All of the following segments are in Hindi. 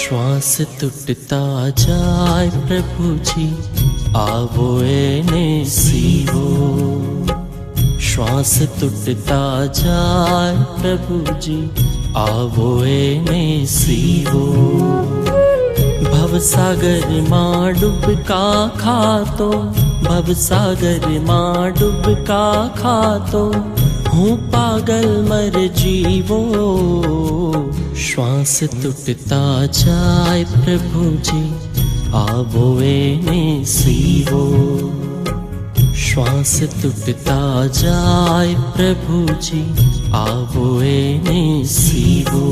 श्वास टूटता जाए प्रभु जी, आवो एने सीवो। श्वास टूटता जाए प्रभु जी, आवो एने सीवो। भवसागर मां डुबका खातो, भवसागर मां डुबका खातो, हूँ पागल मर जीवो। श्वास टूटता जाए प्रभु जी, आवो एने सीवो। श्वास टूटता जाए प्रभु जी, आवो एने सीवो।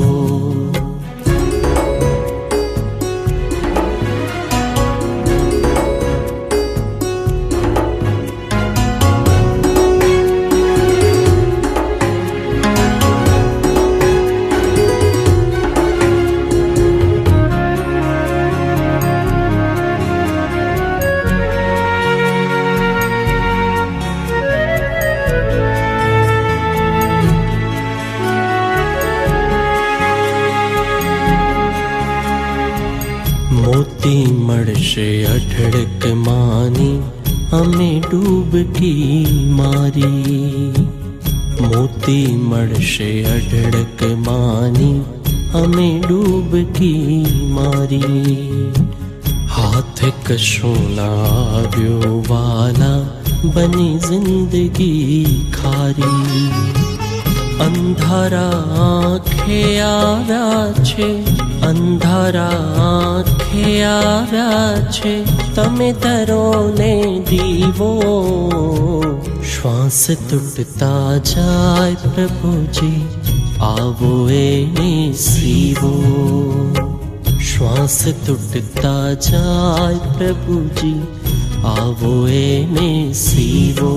मोती मड़शे अठड़क मानी, हमें डूबकी मारी। मोती मड़शे अठड़क मानी, हमें डूबकी मारी। हाथ कशो ना आव्यो वाला, बनी जिंदगी खारी। अंधारा आँखे आव्या छे, अंधारा आँखे आव्या छे, तमे तरो ने दीवो। श्वास टूटता जाए प्रभु जी, आवो एने सीवो। श्वास टूटता जाए प्रभु जी, आवो एने सीवो।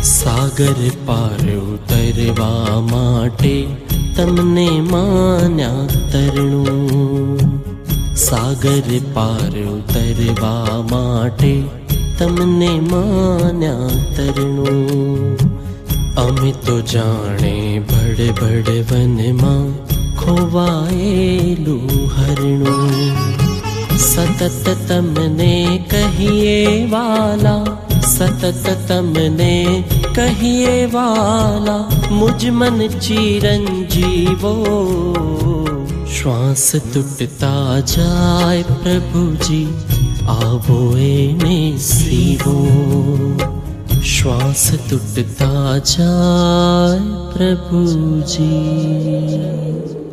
सागर पार उतरवा माटे, तमने मान्या तरણું। सागर पार उतरवा माटे, तमने मान्या तरણું। अमे तो जाने बड़ बड़ वन मां, खोवायेलू हरणुं। सतत तमने कहिए वाला, सतत तमने कहिए वाला, मुझ मन चिरंजीवो। श्वास टूटता जाए प्रभु जी, आवो एने सीवो। श्वास टूटता जाए प्रभु जी।